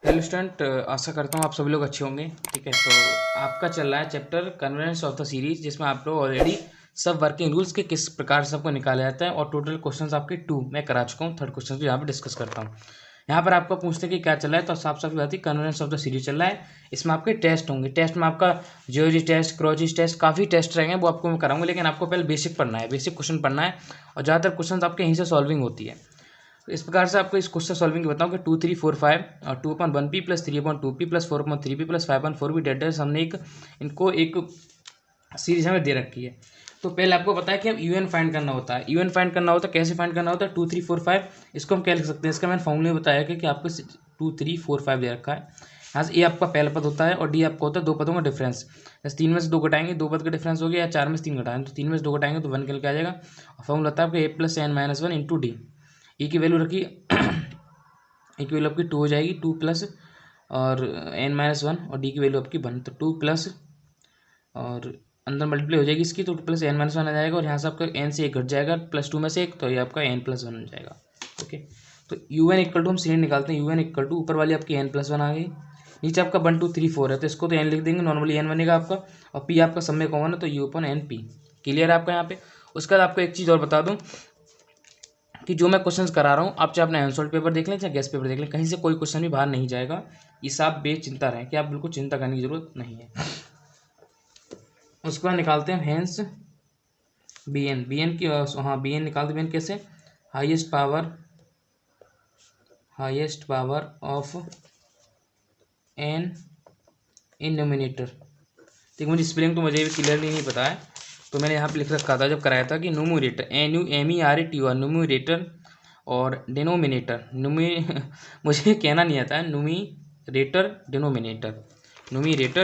Hello student, आशा करता हूँ आप सभी लोग अच्छे होंगे। ठीक है, तो आपका चल रहा है chapter convergence of the series, जिसमें आप लोग ऑलरेडी सब वर्किंग रूल्स के किस प्रकार से आपको निकाला जाता है और टोटल क्वेश्चंस आपके 2 मैं करा चुका हूँ। थर्ड क्वेश्चन भी यहाँ पे डिस्कस करता हूँ। यहाँ पर आपको पूछते हैं कि क्या चल रहा है, तो साफ साफ बात है कन्वर्जेंस ऑफ द सीरीज चल रहा है। इसमें आपके टेस्ट होंगे। टेस्ट में आपका जियोलॉजी टेस्ट, क्रॉचिस टेस्ट, काफ़ी टेस्ट रहेंगे, वो आपको मैं कराऊंगा। लेकिन आपको पहले बेसिक पढ़ना है, बेसिक क्वेश्चन पढ़ना है और ज़्यादातर क्वेश्चन आपके यहीं से सॉल्विंग होती है। तो इस प्रकार से आपको इस क्वेश्चन सॉल्विंग बताऊँ कि 2 3 4 5 और 2/1p plus 3/2p plus 4/3p plus 5/4p date है। हमने इनको एक सीरीज हमें दे रखी है। तो पहले आपको पता है कि अब यूएन फाइंड करना होता है। यूएन फाइंड करना होता है, कैसे फाइंड करना होता है? 2 3 4 5 इसको हम क्या लिख सकते हैं? इसका मैंने फॉर्मूला बताया कि आपको 2 3 4 5 दे रखा है। यहाँ से ए आपका पहला पद होता है और डी आपका होता है दो पदों का डिफरेंस। जैसे 3 में से 2 घटाएंगे, 2 पद का डिफरेंस हो गया, या 4 में से 3 घटाएंगे तो 3 में से 2 घटाएंगे तो 1 निकल के आ जाएगा। और फॉर्मूला होता है आपका a+n-1 इंटू डी। ए की वैल्यू रखी ए की वैल्यू आपकी 2 हो जाएगी, 2 प्लस और n-1 और डी की वैल्यू आपकी 1, तो 2 प्लस और अंदर मल्टीप्लाई हो जाएगी इसकी, तो 2 प्लस n-1 आ जाएगा और यहाँ से आपका n से 1 घट जाएगा, +2 में से 1, तो ये आपका n+1 हो जाएगा। ओके, तो un इक्वल टू हम सीरीज निकालते हैं। un इक्वल टू ऊपर वाली आपकी n+1 आ गई, नीचे आपका 1 2 3 4 है तो इसको तो n लिख देंगे, नॉर्मली n बनेगा आपका, और p आपका सब में कॉमन है तो u/n/p। क्लियर है आपका यहाँ पे? उसके बाद आपको एक चीज़ और बता दूँ कि जो मैं क्वेश्चंस करा रहा हूँ, आप चाहे अपना आंसर पेपर देख लें चाहे गेस्ट पेपर देख लें, कहीं से कोई क्वेश्चन भी बाहर नहीं जाएगा। इस आप बेचिंता रहें कि आप बिल्कुल चिंता करने की जरूरत नहीं है। उसके बाद निकालते हैं हेंस बी एन की, हाँ बी एन निकालते हैं। कैसे? Highest power of n in nominator. देखिए, मुझे स्पेलिंग तो मुझे भी क्लियरली नहीं पता है, तो मैंने यहाँ पे लिख रखा था जब कराया था कि न्यूमरेटर NUMERATOR न्यूमरेटर और डिनोमिनेटर मुझे कहना नहीं आता है, न्यूमरेटर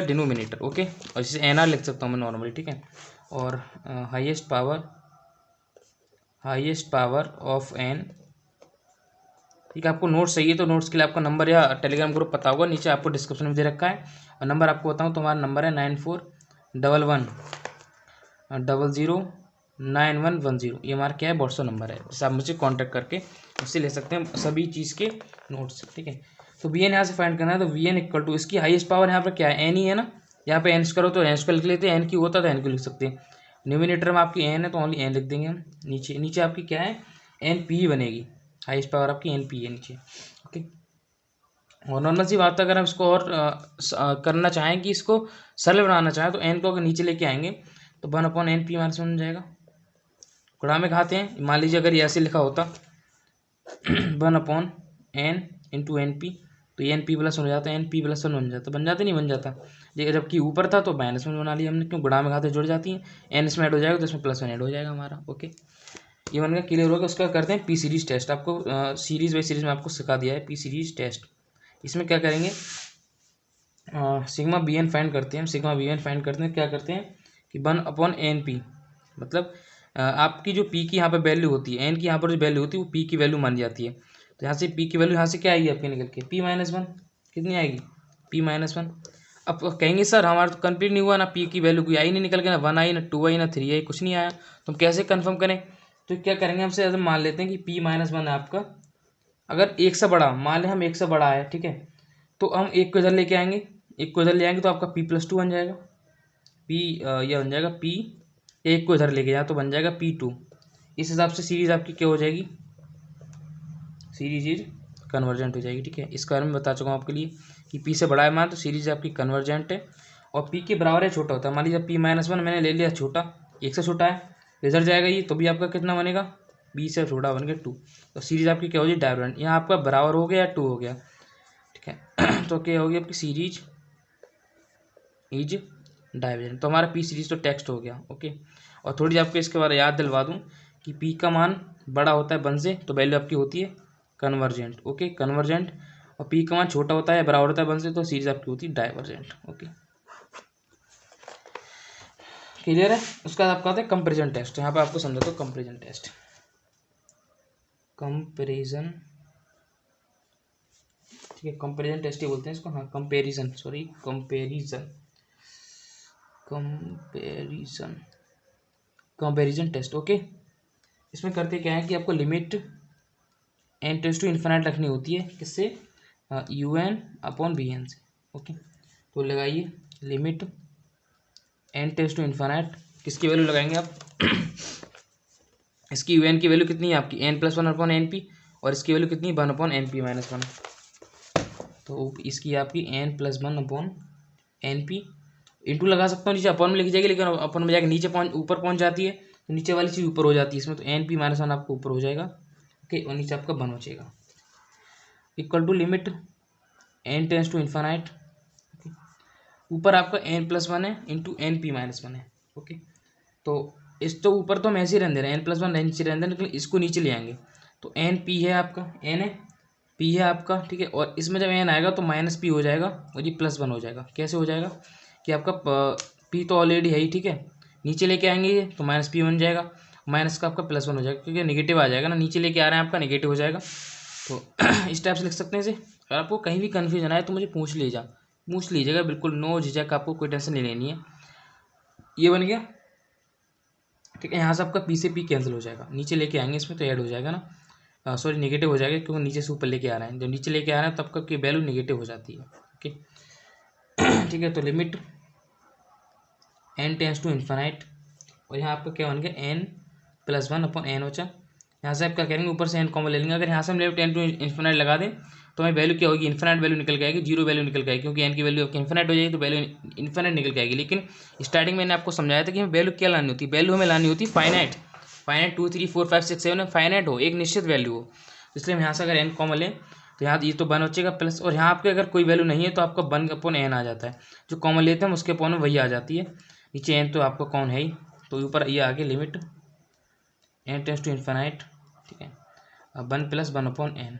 डिनोमिनेटर। ओके, और इसे NR लिख सकता हूँ मैं नॉर्मली। ठीक है, और हाईएस्ट पावर ऑफ एन। ठीक है, आपको नोट्स चाहिए तो नोट्स के लिए आपका नंबर या टेलीग्राम ग्रुप पता होगा, नीचे आपको डिस्क्रिप्शन में दे रखा है। और नंबर आपको बताऊँ तो हमारा नंबर है 9411009110। ये हमारा क्या है? व्हाट्सअप नंबर है, जिससे आप मुझसे कांटेक्ट करके मुझसे ले सकते हैं सभी चीज़ के नोट्स। ठीक है, तो वी एन यहाँ से फाइंड करना है, तो वी एन इक्वल टू इसकी हाईएस्ट पावर यहाँ पर क्या है? एन ही है ना। यहाँ पे एन करो तो एन स्क्वायर लिख लेते हैं, एन की होता तो एन को लिख सकते हैं। न्यूमिनेटर में आपकी एन है तो ओनली एन लिख देंगे हम। नीचे नीचे आपकी क्या है? एन पी बनेगी, हाईएस्ट पावर आपकी एन पी है नीचे। ओके, और नॉर्मल सी बात है, अगर हम इसको और करना चाहें कि इसको सरल बनाना चाहें तो एन को अगर नीचे लेके आएंगे तो 1/n p हमारे से बन जाएगा। गुणा में खाते हैं, मान लीजिए अगर ये ऐसे लिखा होता 1/n इंटू एन पी, तो ये n p+1 हो जाता है, n p+1 बन जाता, बन जाता नहीं बन जाता। लेकिन जबकि ऊपर था तो -1 बना लिया हमने, क्यों? गुणा में खाते जुड़ जाती हैं, n इसमें ऐड हो जाएगा तो इसमें +1 ऐड हो जाएगा हमारा। ओके, ये बन गया, क्लियर होगा। उसका करते हैं पी सीरीज टेस्ट। आपको सीरीज बाई सीरीज में आपको सिखा दिया है पी सीरीज टेस्ट। इसमें क्या करेंगे? सिग्मा बी एन फाइंड करते हैं हम। सिग्मा बी एन फाइंड करते हैं, क्या करते हैं कि 1/n p, मतलब आपकी जो p की यहाँ पे वैल्यू होती है, n की यहाँ पर जो वैल्यू होती है वो p की वैल्यू मान जाती है। तो यहाँ से p की वैल्यू यहाँ से क्या आएगी आपकी निकल के? p-1 कितनी आएगी? p-1। अब कहेंगे सर हमारा तो कंप्लीट नहीं हुआ ना, p की वैल्यू कोई आई नहीं निकल के, ना 1 आई, ना 2 आई, ना 3 आई, कुछ नहीं आया, तो हम कैसे कन्फर्म करें? तो क्या करेंगे, हमसे ऐसे मान लेते हैं कि p-1 है आपका, अगर एक से बड़ा, मान लें हम एक से बड़ा है, ठीक है, तो हम एक को इधर लेके आएंगे, एक को इधर ले आएंगे तो आपका p+2 बन जाएगा। यह बन जाएगा p, एक को इधर लेके जाए तो बन जाएगा p2। इस हिसाब से सीरीज आपकी क्या हो जाएगी? सीरीज इज कन्वर्जेंट हो जाएगी। ठीक है, इस बारे में बता चुका हूँ आपके लिए कि p से बड़ा है मान तो सीरीज आपकी कन्वर्जेंट है, और p के बराबर है छोटा होता है। मान लीजिए p-1 मैंने ले लिया छोटा, एक से छोटा है, इधर जाएगा ये तो भी आपका कितना बनेगा? b से छोटा बन गया 2, तो सीरीज आपकी क्या हो जाएगी? डाइवर्जेंट। यहाँ आपका बराबर हो गया या 2 हो गया। ठीक है तो क्या होगी आपकी? Series is divergent. तो हमारा पी सीरीज तो टेक्स्ट हो गया। ओके, और थोड़ी आपको इसके बारे में याद दिलवा दूं कि पी का मान बड़ा होता है 1 से तो वैल्यू आपकी होती है कन्वर्जेंट। Okay, convergent. और पी का मान छोटा होता है, बराबर होता है 1 से, तो सीरीज आपकी होती है डाइवर्जेंट। ओके, क्लियर है। उसका आपका होता है कंपेरिजन टेस्ट। यहाँ पे आपको समझा दो कंपेरिजन टेस्ट, कंपेरिजन। ठीक है, कंपेरिजन टेस्ट ही बोलते हैं इसको, हाँ comparison, sorry comparison, comparison test. Okay, इसमें करते क्या है कि आपको limit n tends to infinite रखनी होती है। किससे? U n upon B n से। ओके, तो लगाइए limit n tends to infinite, किसकी वैल्यू लगाएंगे आप इसकी यू एन की वैल्यू कितनी है आपकी n plus one upon n p, और इसकी वैल्यू कितनी one upon n p minus one. तो इसकी आपकी n plus one upon n p into लगा सकता हूँ, नीचे अपॉन में लिखी जाएगी, लेकिन अपॉन में जाके नीचे ऊपर पहुँच जाती है, तो नीचे वाली चीज़ ऊपर हो जाती है इसमें, तो एन पी माइनस वन आपको ऊपर हो जाएगा। ओके, और नीचे आपका वन बचेगा equal to limit n tends to infinite. ऊपर आपका एन प्लस वन है into n p minus one है। ओके, तो इस तो ऊपर तो हम ऐसे ही रहने दे रहे हैं, एन प्लस वन नीचे रहने दे रहे हैं, लेकिन इसको नीचे ले आएंगे तो एन पी है आपका, एन है पी है आपका, ठीक है, और इसमें जब एन आएगा तो माइनस पी हो जाएगा और ये प्लस वन हो जाएगा। कैसे हो जाएगा कि आपका पी तो ऑलरेडी है ही, ठीक है, नीचे लेके आएंगे ये तो माइनस पी बन जाएगा, माइनस का आपका प्लस वन हो जाएगा, क्योंकि नेगेटिव आ जाएगा ना, नीचे लेके आ रहे हैं आपका नेगेटिव हो जाएगा। तो इस टाइप से लिख सकते हैं इसे। अगर आपको कहीं भी कन्फ्यूजन आए तो मुझे पूछ लीजिएगा बिल्कुल, नो झिझक, आपको कोई टेंशन नहीं लेनी है। ये बन गया, ठीक है, यहाँ से आपका पी से पी कैंसिल हो जाएगा, नीचे लेके आएंगे इसमें तो ऐड हो जाएगा ना, सॉरी नेगेटिव हो जाएगा, क्योंकि नीचे से ऊपर लेके आ रहे हैं, जब नीचे लेके आ रहे हैं तब आपकी वैल्यू नेगेटिव हो जाती है। ओके, ठीक है, तो limit n tends to infinite, और यहाँ आपका क्या बन गया n plus one upon n बचा। यहाँ से आप क्या करेंगे ऊपर से एन कॉमन ले लेंगे, अगर यहाँ से हम लिमिट एन टू इन्फिनिट लगा दें तो हमें वैल्यू क्या होगी, इन्फिनिट वैल्यू निकल के आएगी, जीरो वैल्यू निकल के आएगी, क्योंकि एन की वैल्यू आपकी इन्फिनिट हो जाएगी तो वैल्यू इन्फिनिट निकल के आएगी। लेकिन स्टार्टिंग में मैंने आपको समझाया था कि हमें वैल्यू क्या लानी होती है, वैल्यू हमें लानी होती है फाइनाइट 2 3 4 5 6 7 फाइनाइट हो, एक निश्चित वैल्यू हो। इसलिए हम यहाँ से अगर एन कॉमन लें तो यहाँ ये तो वन बचेगा प्लस, और यहाँ आपके अगर कोई वैल्यू नहीं है तो आपका वन अपॉन एन आ जाता है, जो कॉमन लेते हैं उसके अपॉन में वही आ जाती है, नीचे एन तो आपका कौन है ही, तो ऊपर ये आगे limit n tends to infinite, ठीक है, अब one plus one upon n,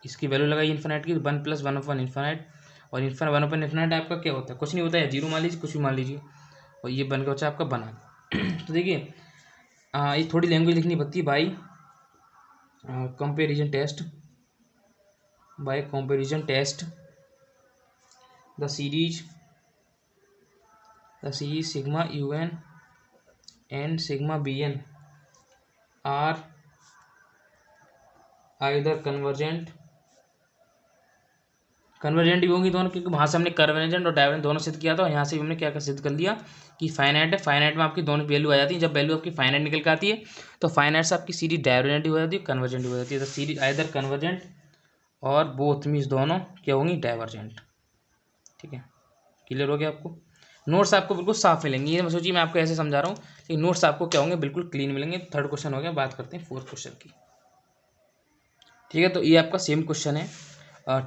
इसकी वैल्यू लगाई इन्फिनिट की, one plus one upon infinite, और इन्फिनिट वन अपॉन इन्फिनिट आपका क्या होता है, कुछ नहीं होता है, जीरो मान लीजिए, कुछ भी मान लीजिए, और ये बन के बचा आपका बना। तो देखिए ये थोड़ी लैंग्वेज लिखनी पड़ती है by comparison test, by comparison test the series sigma u n and sigma b n are either convergent भी होंगी दोनों, क्योंकि वहाँ से हमने कन्वर्जेंट और डाइवर्जेंट दोनों सिद्ध किया था, और यहाँ से हमने क्या सिद्ध कर लिया कि फाइनाइट है, फाइनाइट में आपकी दोनों वैल्यू आ जाती है, जब वैल्यू आपकी फाइनाइट निकल के आती है तो फाइनाइट से आपकी सीरीज डाइवर्जेंट हो जाती है, कन्वर्जेंट हो जाती है, तो सीरीज आइदर कन्वर्जेंट और बोथ मीन्स दोनों क्या होंगी डाइवर्जेंट। ठीक है, क्लियर हो गया आपको। नोट्स आपको बिल्कुल साफ मिलेंगे, ये सोचिए मैं आपको ऐसे समझा रहा हूँ, लेकिन नोट्स आपको क्या होंगे बिल्कुल क्लीन मिलेंगे। थर्ड क्वेश्चन हो गया, बात करते हैं फोर्थ क्वेश्चन की। ठीक है, तो ये आपका सेम क्वेश्चन है,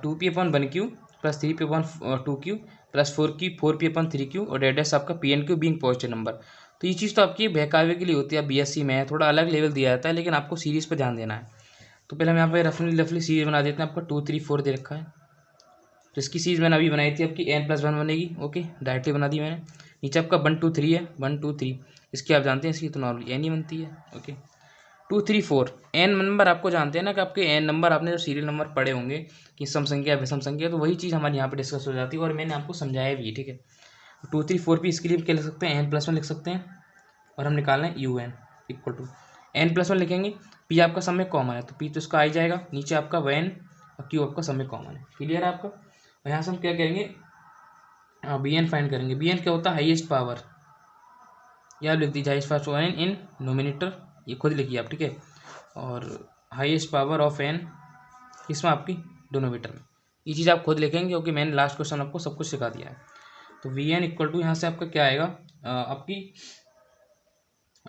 2p upon 1q plus 3p upon 2q plus 4p upon 3q और डेट आपका pn बीइंग पॉजिटिव नंबर। तो ये चीज़ तो आपकी बहकावे के लिए होती है, बीएससी में थोड़ा अलग लेवल दिया जाता है, लेकिन आपको सीरीज़ पर ध्यान देना है। तो पहले हम यहाँ पे रफली सीरीज बना देते हैं, आपका 2 3 4 दे रखा है, तो इसकी सीरीज मैंने अभी बनाई थी, आपकी n+1 बनेगी। ओके, डायरेक्टली बना दी मैंने। नीचे आपका 1 2 3 है, 1 2 3, इसकी आप जानते हैं, इसकी तो नॉर्मली n ही बनती है। ओके, 2 3 4 n नंबर आपको जानते हैं ना कि आपके n नंबर आपने जो सीरियल नंबर पढ़े होंगे कि सम संख्या विषम संख्या, तो वही चीज़ हमारे यहाँ पे डिस्कस हो जाती है, और मैंने आपको समझाया भी। ठीक है, 2 3 4 p इसके लिए क्या लिख सकते हैं, n+1 लिख सकते हैं, और हम निकालना है u n equal to n+1 लिखेंगे, p आपका सब में कॉमन है तो p तो इसका आ ही जाएगा, नीचे आपका n और q आपका सब में कॉमन है। क्लियर है आपका। और यहाँ से हम क्या करेंगे, बी एन फाइंड करेंगे। बी एन क्या होता है, हाईएस्ट पावर, या आप लिख दीजिए हाईएस्ट पावर इन नोमिनेटर, ये खुद लिखिए आप। ठीक है, और हाईएस्ट पावर ऑफ एन इसमें आपकी डिनोमिनेटर में, ये चीज़ आप खुद लिखेंगे क्योंकि मैंने लास्ट क्वेश्चन आपको सब कुछ सिखा दिया है। तो वी एन इक्वल टू यहाँ से आपका क्या आएगा, आपकी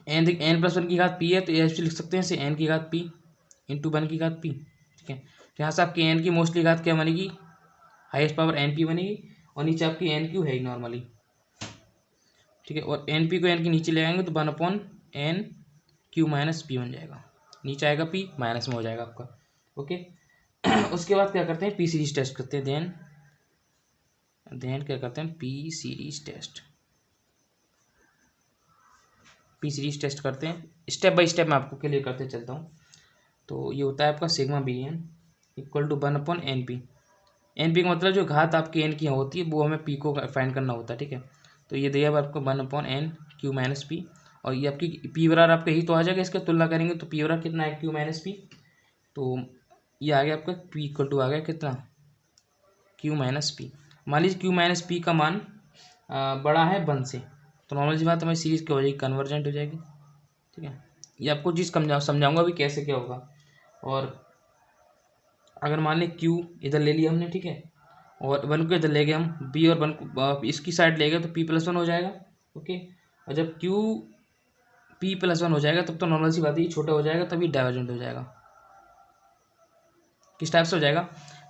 n+1 की घात p है, तो ये लिख सकते हैं इसे n की घात p इंटू 1 की घात p। ठीक है, तो यहाँ से आपकी n की मोस्टली घात क्या बनेगी, हाईएस्ट पावर np बनेगी, और नीचे आपकी nq है नॉर्मली। ठीक है, और np को n के नीचे ले आएंगे तो 1/n/q माइनस p बन जाएगा, नीचे आएगा p माइनस में हो जाएगा आपका। ओके, उसके बाद क्या करते हैं, p सीरीज टेस्ट करते हैं, देन क्या करते हैं, p सीरीज टेस्ट करते हैं। स्टेप बाय स्टेप मैं आपको क्लियर करते चलता हूँ। तो ये होता है आपका sigma b N equal to 1/np। np का मतलब जो घात आपकी n की होती है वो हमें p को फाइंड करना होता है। ठीक है, तो ये दिया आपको 1/n/q माइनस p, और ये आपकी p बराबर आपका यही तो आ जाएगा, इसका तुलना करेंगे तो p बराबर कितना है, q माइनस p, तो ये आ गया आपका p इक्वल टू आ गया कितना क्यू माइनस पी। मान लीजिए क्यू माइनस पी का मान बड़ा है 1 से, तो नॉर्मल सी बात हमारी सीरीज़ क्या हो जाएगी, कन्वर्जेंट हो जाएगी। ठीक है, ये आपको चीज़ समझाऊंगा अभी कैसे क्या होगा। और अगर मान लें क्यू इधर ले लिया हमने, ठीक है, और 1 को इधर ले गए हम, बी और 1 को इसकी साइड ले गए तो p+1 हो जाएगा। ओके, और जब क्यू p+1 हो जाएगा तब तो नॉर्मल सी बात है, ये छोटा हो जाएगा तभी डाइवर्जेंट हो जाएगा। किस टाइप से हो जाएगा,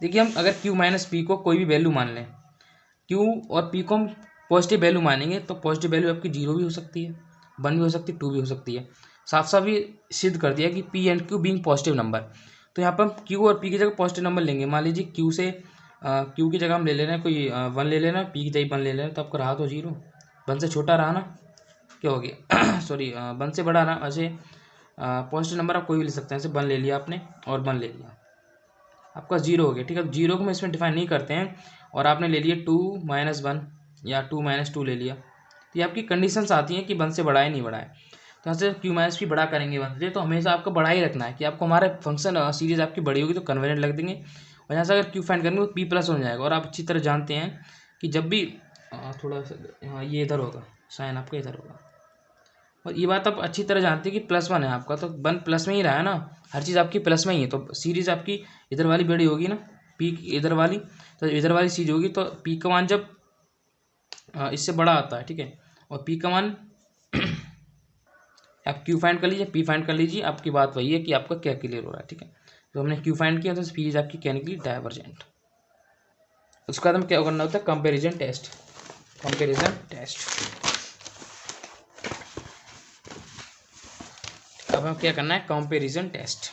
देखिए हम अगर क्यू माइनस पी को कोई भी वैल्यू मान लें, क्यू और पी को हम पॉजिटिव वैल्यू मानेंगे तो पॉजिटिव वैल्यू आपकी 0 भी हो सकती है, 1 भी हो सकती है, 2 भी हो सकती है। साफ साफ ये सिद्ध कर दिया कि P and Q being positive number. तो यहाँ पर हम क्यू और पी की जगह पॉजिटिव नंबर लेंगे। मान लीजिए क्यू से क्यू की जगह हम ले ले रहे हैं कोई 1 ले लेना, पी की जगह 1 ले ले रहे हैं, तो आपका रहा तो 0, 1 से छोटा रहा ना, क्या हो गया सॉरी 1 से बड़ा रहा। ऐसे पॉजिटिव नंबर आप कोई भी ले सकते हैं, जैसे 1 ले लिया आपने और 1 ले लिया, आपका 0 हो गया। ठीक है, 0 को हम इसमें डिफाइन नहीं करते हैं, और आपने ले लिया 2 - 1 या 2 - 2 ले लिया, तो ये आपकी कंडीशंस आती हैं कि 1 से बड़ा है नहीं बड़ा है। तो यहाँ से क्यू माइनस पी बड़ा करेंगे 1 से, तो हमेशा आपको बड़ा ही रखना है कि आपको हमारे फंक्शन सीरीज आपकी बड़ी होगी तो कन्वर्जेंट लग देंगे। और यहाँ से अगर क्यू फाइंड करेंगे तो p+ हो जाएगा। और आप अच्छी तरह जानते हैं कि जब भी थोड़ा सा हाँ ये इधर होगा, साइन आपका इधर होगा, और ये बात आप अच्छी तरह जानते हैं कि +1 है आपका, तो 1 प्लस में ही रहा है ना, हर चीज़ आपकी प्लस में ही है, तो सीरीज आपकी इधर वाली बड़ी होगी ना, पी इधर वाली, तो इधर वाली चीज़ होगी, तो पी का मान जब इससे बड़ा आता है, ठीक है, और पी का मान आप क्यू फाइंड कर लीजिए, पी फाइंड कर लीजिए, आपकी बात वही है कि आपका क्या क्लियर हो रहा है। ठीक है, तो हमने क्यू फाइंड किया तो सीरीज आपकी क्या निकली, डाइवर्जेंट। उसके बाद हमें क्या करना होता है, कंपेरिजन टेस्ट। कंपेरिजन टेस्ट अब हमें क्या करना है, comparison test,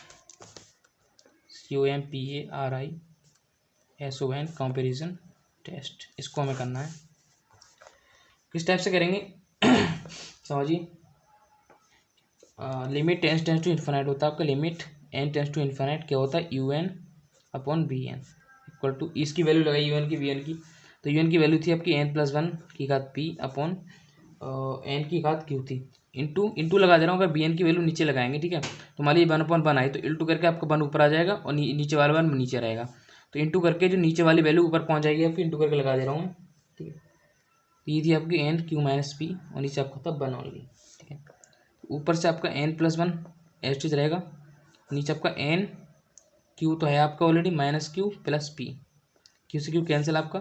COMPARISON comparison test, इसको हमें करना है। किस टाइप से करेंगे समझिए, limit n tends to infinite होता है आपका, limit n tends to infinite क्या होता है, UN/Bn इक्वल टू, इसकी वैल्यू लगाई UN की Bn की, तो UN की वैल्यू थी आपकी n+1 की घात p अपॉन n की घात q थी, इंटू लगा दे रहा हूँ। अगर Bn की वैल्यू नीचे लगाएंगे, ठीक है, तो मान लीजिए 1/1 आई, तो इंटू करके आपका 1 ऊपर आ जाएगा और नीचे वाला 1 नीचे रहेगा, तो इंटू करके जो नीचे वाली वैल्यू ऊपर पहुँच जाएगी आपकी, इंटू करके लगा दे रहा हूँ। ठीक है, ये थी आपकी n q माइनस पी और नीचे आपका था 1 ओनली। ठीक है, ऊपर से आपका n+1 एस्टिज रहेगा, नीचे आपका n q तो है आपका ऑलरेडी -q + p, q से q कैंसिल आपका,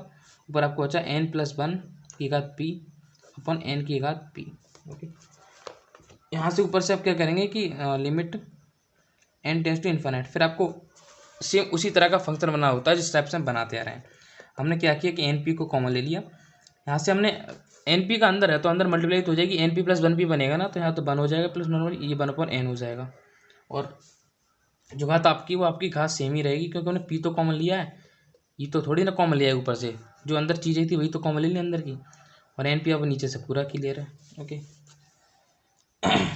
ऊपर आपको बचा n+1 की घात p अपॉन n की घात p। ओके, यहाँ से ऊपर से आप क्या करेंगे कि limit n tends to infinite, फिर आपको सेम उसी तरह का फंक्शन बना होता है जिस टाइप से हम बनाते आ रहे हैं। हमने क्या किया कि np को कॉमन ले लिया, यहाँ से हमने np का अंदर है तो अंदर मल्टीप्लाई तो हो जाएगी, np + 1p बनेगा ना, तो यहाँ तो 1 हो जाएगा प्लस नॉर्मल ये 1/n हो जाएगा, और जो घात आपकी वो आपकी घात सेम ही रहेगी, क्योंकि हमने p तो कॉमन लिया है, ये तो थोड़ी ना कॉमन लिया है, ऊपर से जो अंदर चीज़ें थी वही तो कॉमन ले ली अंदर की, और np अब नीचे से पूरा क्लियर है। ओके,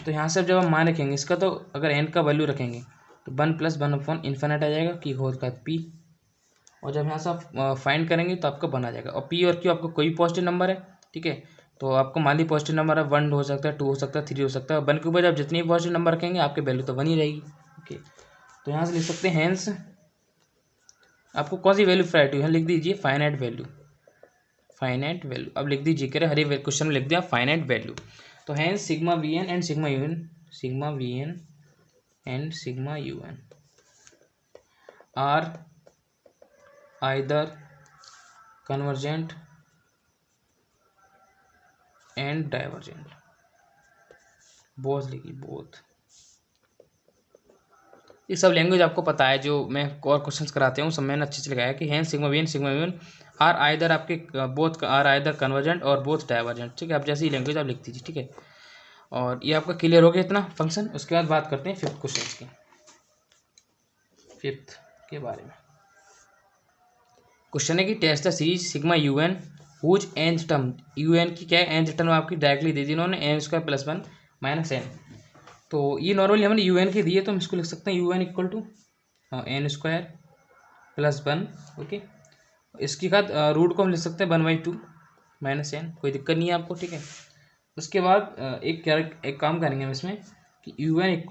तो यहाँ से अब जब हम मान रखेंगे इसका, तो अगर n का वैल्यू रखेंगे तो 1+1/∞ आ जाएगा की होल का p, और जब यहाँ से आप फाइंड करेंगे तो आपका 1 आ जाएगा, और p और q आपका कोई पॉजिटिव नंबर है। ठीक है, तो आपको मान ली पॉजिटिव नंबर है 1 हो सकता है, 2 हो सकता है, 3 हो सकता है, 1 के ऊपर आप जितनी पॉजिटिव नंबर रखेंगे आपकी वैल्यू तो 1 ही रहेगी। ओके, तो यहाँ से लिख सकते हैं हैंस, आपको कौन सी वैल्यू फाइंड है, लिख दीजिए फाइनाइट वैल्यू, फाइनाइट वैल्यू अब लिख दीजिए, कह रहे हर एक क्वेश्चन में लिख दिया फाइनाइट वैल्यू। तो hence sigma Vn and sigma UN, sigma Vn and sigma UN are either convergent and divergent, both लिखी बोथ। ये सब लैंग्वेज आपको पता है, जो मैं और क्वेश्चंस कराते हूँ सब मैंने अच्छे से लगाया कि hence sigma Vn are either आपके बोथ आर आइदर कन्वर्जेंट और बोथ डाइवर्जेंट। ठीक है, आप जैसी लैंग्वेज आप लिख दीजिए। ठीक है, और ये आपका क्लियर हो गया इतना फंक्शन। उसके बाद बात करते हैं फिफ्थ क्वेश्चन की, फिफ्थ के बारे में। क्वेश्चन है कि test the series sigma UN whose nth term, UN की क्या है nth टर्म आपकी डायरेक्टली दे दी इन्होंने, n² + 1 - n, तो ये नॉर्मली हमने UN के दिए तो हम इसको लिख सकते हैं UN = n² + 1। ओके, इसकी खाद रूट को हम लिख सकते हैं 1/2 - n, कोई दिक्कत नहीं है आपको। ठीक है, उसके बाद एक काम करेंगे हम इसमें कि UN =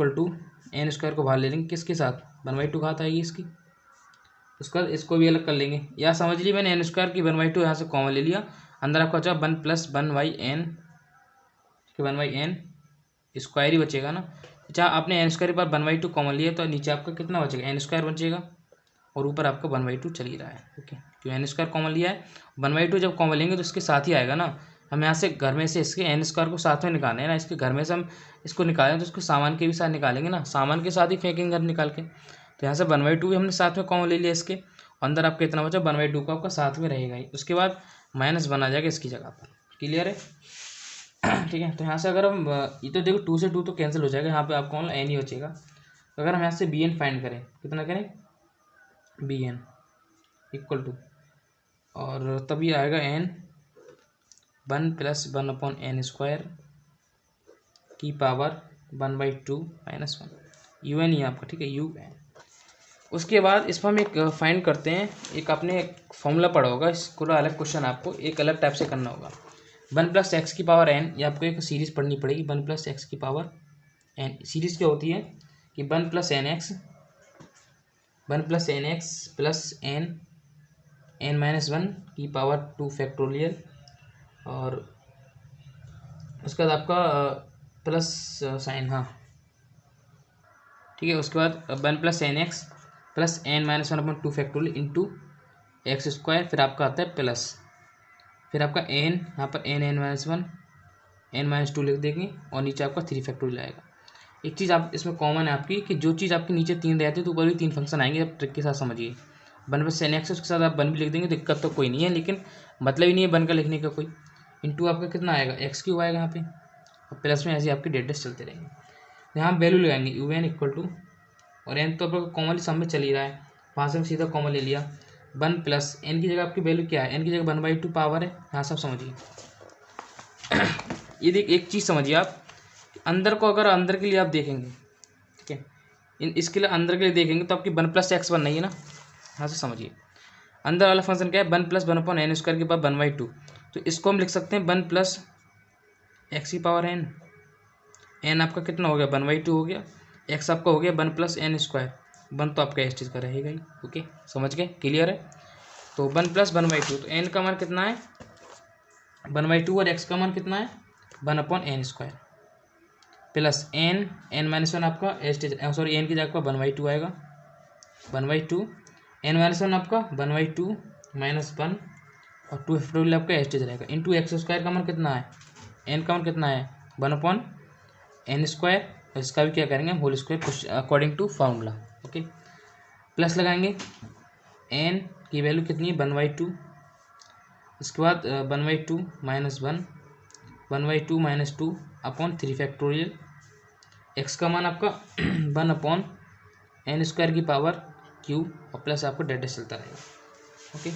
n² को बाहर ले लेंगे, किसके साथ 1/2 घात आएगी इसकी, उसके बाद इसको भी अलग कर लेंगे। या समझ ली मैंने एन स्क्वायर की 1/2 यहाँ से कॉमन ले लिया, अंदर आपका बचा 1 + 1/n, 1/n स्क्वायर ही बचेगा ना। जहाँ आपने एन स्क्वायर पर 1/2 कॉमन लिया तो नीचे आपका कितना बचेगा, एन स्क्वायर बचेगा और ऊपर आपका 1/2 चल ही रहा है। ओके, क्यों एन स्क्वायर कॉमन लिया है, 1/2 जब कॉमन लेंगे तो इसके साथ ही आएगा ना। हम यहाँ से घर में से इसके एन स्क्वायर को साथ में निकालें ना, इसके घर में से हम इसको निकालें तो इसको सामान के भी साथ निकालेंगे ना, सामान के साथ ही फेंकेंगे घर निकाल के। तो यहाँ से 1/2 भी हमने साथ में कॉमन ले लिया इसके, अंदर आपका इतना बचा 1/2 का आपका साथ में रहेगा ही। उसके बाद -1 आ जाएगा इसकी जगह पर। क्लियर है? ठीक है, तो यहाँ से अगर हम ये तो देखो 2 से 2 तो कैंसिल हो जाएगा, यहाँ पे आपको एन ही बचेगा। तो अगर हम यहाँ से bn फाइंड करें, कितना करें, bn इक्वल टू, और तब ये आएगा n 1 + 1/n² की पावर 1/2 -1 un ही आपका, ठीक है, un। उसके बाद इस पर हम एक फाइंड करते हैं, एक आपने एक फॉर्मूला पढ़ा होगा, इसको अलग क्वेश्चन आपको एक अलग टाइप से करना होगा। 1 + x की पावर n, ये आपको एक सीरीज़ पढ़नी पड़ेगी। 1 + x की पावर n सीरीज़ क्या होती है कि 1 + nx, 1 + nx + n-1 की पावर 2 फैक्टोरियल, और उसके बाद आपका प्लस साइन, हाँ ठीक है। उसके बाद 1 + nx + n-1/2 factorial into x², फिर आपका आता है प्लस, फिर आपका n यहाँ पर n-1 n-2 लिख देंगे और नीचे आपका 3 फैक्टोरियल आएगा। एक चीज़ आप इसमें कॉमन है आपकी कि जो चीज़ आपके नीचे 3 रहती है तो ऊपर भी 3 फंक्शन आएंगे। अब ट्रिक के साथ समझिए, 1 + nx उसके साथ आप 1 भी लिख देंगे, दिक्कत तो कोई नहीं है, लेकिन मतलब ही नहीं है 1 का लिखने का कोई। इंटू आपका कितना आएगा, x³ आएगा यहाँ पे, और प्लस में ऐसे आपके डेटेस चलते रहेंगे। यहाँ वैल्यू लगाएंगे un इक्वल टू, और n तो आपका कॉमन सम में चल ही रहा है, वहाँ से हम सीधा कॉमन ले लिया। 1 + n की जगह आपकी वैल्यू क्या है, n की जगह 1/2 पावर है, यहाँ सब समझिए। ये देख एक चीज़ समझिए आप, अंदर को अगर अंदर के लिए आप देखेंगे, ठीक है, इसके लिए अंदर के लिए देखेंगे तो आपकी 1 + x बन रही है ना, यहाँ से समझिए। अंदर वाला फंक्शन क्या है, 1 + 1/n² के बाद 1/2, तो इसको हम लिख सकते हैं 1 + x की पावर n। n आपका कितना हो गया, 1/2 हो गया, x आपका हो गया 1 + n², 1 तो आपका इस चीज़ का रहेगा ही। ओके, समझ गए, क्लियर है? तो 1 + 1/2, तो n का मान कितना है 1/2 और x का मान कितना है 1/n² प्लस n-1 आपका सॉरी n की जगह आपका 1/2 आएगा, 1/2 n-1 आपका 1/2 -1 और 2 फैक्टोरियल आपका एस्टेज रहेगा, इंटू x² का मान कितना है, n का मान कितना है 1/n², इसका भी क्या करेंगे हम whole square according to formula. Okay, plus लगाएंगे, n की वैल्यू कितनी है 1/2, इसके बाद 1/2 -1 1/2 -2 अपॉन 3 फैक्टोरियल, x का मान आपका 1/n² की पावर q, और प्लस आपको डेडेस चलता रहेगा। ओके,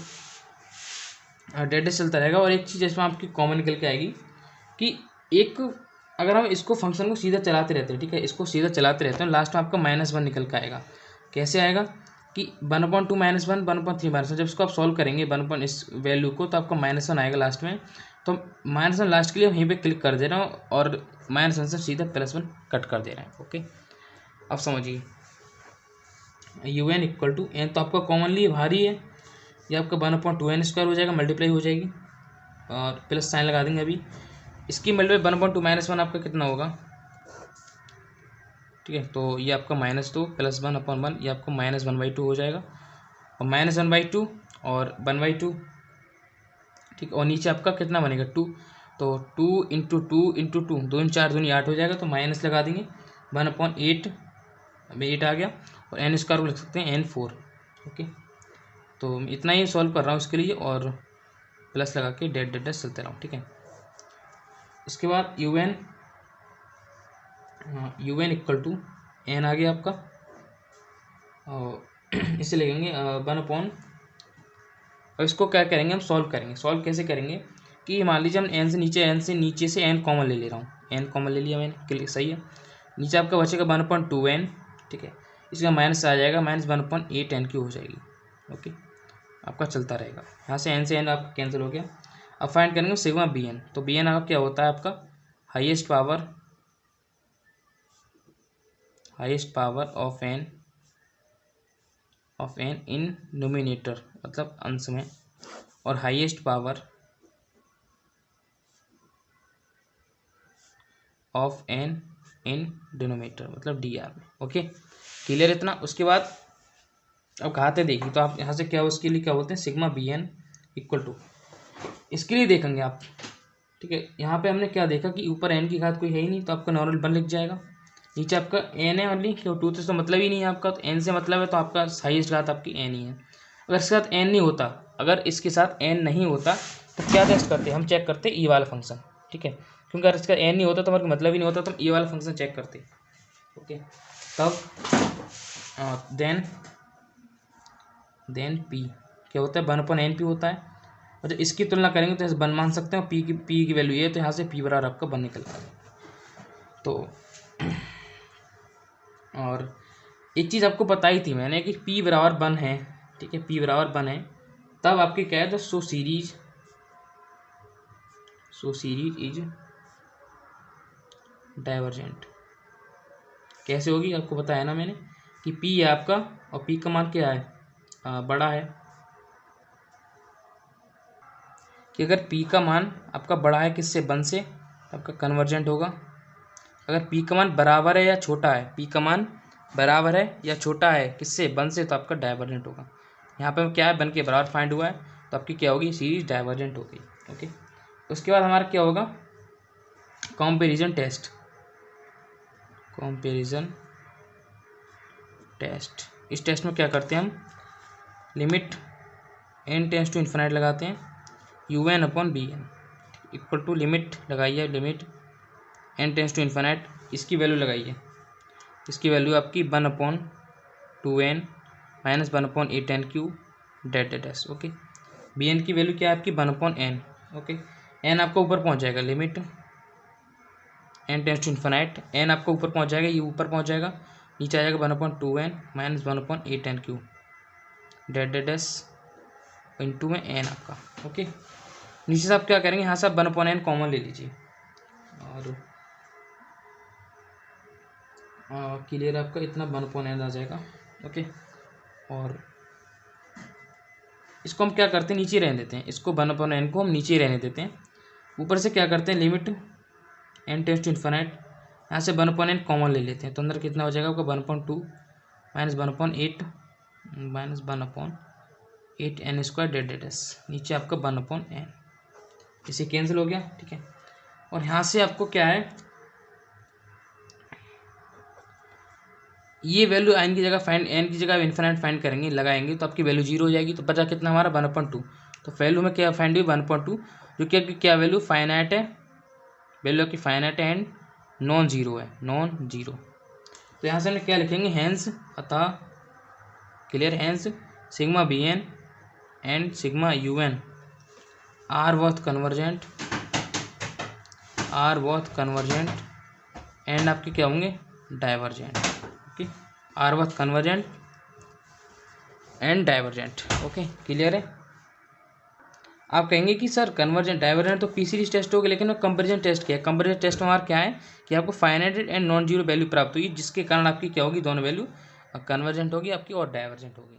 डेडेस चलता रहेगा। और एक चीज़ इसमें आपकी कॉमन निकल के आएगी कि एक अगर हम इसको फंक्शन को सीधा चलाते रहते हैं, ठीक है, इसको सीधा चलाते रहते हैं, लास्ट में आपका -1 निकल के आएगा। कैसे आएगा कि 1/2 -1 1/3 -1, जब इसको आप सॉल्व करेंगे 1 इस वैल्यू को तो आपका -1 आएगा लास्ट में। तो -1 लास्ट के लिए हम यहीं पे क्लिक कर दे रहे हैं और -1 से सीधा +1 कट कर दे रहे हैं। ओके, अब समझिए un इक्वल टू n तो आपका कॉमनली भारी है, ये आपका 1/2n² हो जाएगा, मल्टीप्लाई हो जाएगी और प्लस साइन लगा देंगे। अभी इसकी मल्टीप्लाई 1/2 -1 आपका कितना होगा, ठीक है, तो ये आपका -2 + 1/1, ये आपको -1/2 हो जाएगा, और -1/2 और 1/2, ठीक, और नीचे आपका कितना बनेगा 2, तो 2 × 2 × 2 2 × 4 2 8 हो जाएगा, तो माइनस लगा देंगे 1/8, अभी 8 आ गया, और n² को लिख सकते हैं n4। ओके, तो इतना ही सॉल्व कर रहा हूँ इसके लिए, और प्लस लगा के डेट चलते रहा हूँ, ठीक है। इसके बाद un इक्वल टू n आ गया आपका, और इसे लिखेंगे 1/, और इसको क्या करेंगे हम सॉल्व करेंगे। सॉल्व कैसे करेंगे कि मान लीजिए हम n से n कॉमन ले ले रहा हूँ, n कॉमन ले लिया मैंने, सही है, नीचे आपका बचेगा 1/2n, ठीक है, इसका माइनस आ जाएगा -1/8n की हो जाएगी। ओके, आपका चलता रहेगा, यहाँ से n से n आपका कैंसिल हो गया। अब फाइंड करेंगे सिग्मा bn, तो bn आपका क्या होता है आपका highest power of n of n in nominator मतलब अंश में, और highest power of n in denominator मतलब डी आर में। ओके, क्लियर इतना। उसके बाद अब घाते देखिए तो आप यहाँ से क्या उसके लिए क्या बोलते हैं, sigma b N equal to, इसके लिए देखेंगे आप। ठीक है, यहाँ पे हमने क्या देखा कि ऊपर एन की घात कोई है ही नहीं, तो आपका नॉर्मल वन लिख जाएगा। नीचे आपका एन है ओनली, क्यों टू से तो मतलब ही नहीं है आपका, तो एन से मतलब है, तो आपका हाईएस्ट घात आपकी एन ही है। अगर इसके साथ एन नहीं होता, अगर इसके साथ एन नहीं होता तो क्या टेस्ट करते, हम चेक करते ई वाला फंक्शन। ठीक है, क्योंकि अगर इसका एन नहीं होता तो हमारा मतलब ही नहीं होता, तो हम ई वाला फंक्शन चेक करते। ओके, तब देन पी क्या होता है, 1/n p होता है। और जब इसकी तुलना करेंगे तो ऐसे 1 मान सकते हैं, पी की वैल्यू ये है, तो यहाँ से पी बराबर आपका 1 निकल है। तो और एक चीज़ आपको बताई थी मैंने कि पी बराबर 1 है। ठीक है, पी बराबर 1 है, तब आपके क्या है, तो सो सीरीज इज डाइवर्जेंट। कैसे होगी आपको बताया ना मैंने कि पी है आपका, और पी का मान क्या है, बड़ा है, कि अगर पी का मान आपका बड़ा है किससे, 1 से, आपका कन्वर्जेंट होगा। अगर पी का मान बराबर है या छोटा है, पी का मान बराबर है या छोटा है किससे, 1 से, तो आपका डाइवर्जेंट होगा। यहाँ पे क्या है, 1 के बराबर फाइंड हुआ है, तो आपकी क्या होगी, सीरीज डाइवर्जेंट होगी। ओके, उसके बाद हमारा क्या होगा, कंपैरिजन टेस्ट। इस टेस्ट में क्या करते हैं हम, limit n tends to infinite लगाते हैं, un upon B N equal to, limit लगाइए, limit n tends to infinite, इसकी वैल्यू लगाइए, इसकी वैल्यू आपकी 1/2n माइनस 1/8n³ डेट। ओके, बी एन की वैल्यू क्या है आपकी, 1/n। ओके, n आपका ऊपर पहुंच जाएगा, limit n tends to infinite, n आपका ऊपर पहुंच जाएगा, ये ऊपर पहुंच जाएगा, नीचे आ जाएगा 1/2n माइनस 1/8n³ डेट इंटू में n आपका। ओके, नीचे से आप क्या करेंगे, यहाँ से आप 1/n कॉमन ले लीजिए, और क्लियर आपका इतना 1/n आ जाएगा। ओके, और इसको हम क्या करते हैं, नीचे रहने देते हैं, इसको 1/n को हम नीचे रहने देते हैं। ऊपर से क्या करते हैं, limit n tends to infinite, यहाँ से 1/n कॉमन ले लेते हैं, तो अंदर कितना हो जाएगा आपका 1/2 माइनस 1/8 माइनस 1/8n² डेट। नीचे आपका 1/n, इसे कैंसिल हो गया। ठीक है, और यहाँ से आपको क्या है, ये वैल्यू n की जगह फाइंड, n की जगह इन्फिनाइट फाइंड करेंगे, लगाएंगे, तो आपकी वैल्यू 0 हो जाएगी। तो बचा कितना हमारा 1/2, तो वैल्यू में क्या फाइंड हुई 1/2, जो कि क्या वैल्यू फाइनाइट है, वैल्यू की फाइनाइट है एंड नॉन जीरो है, नॉन जीरो। तो यहाँ से हम क्या लिखेंगे, हैंस, अतः clear, hence sigma b n and sigma u n are both convergent and आपके क्या होंगे, divergent. Okay, are both convergent and divergent. Okay, clear है। आप कहेंगे कि सर कन्वर्जेंट डाइवर्जेंट तो पी सीरीज टेस्ट हो गया, लेकिन कंपैरिजन टेस्ट क्या है, कंपैरिजन टेस्ट में हमारा क्या है कि आपको finite and non zero value प्राप्त हुई, जिसके कारण आपकी क्या होगी, दोनों वैल्यू कन्वर्जेंट होगी आपकी और डाइवर्जेंट होगी।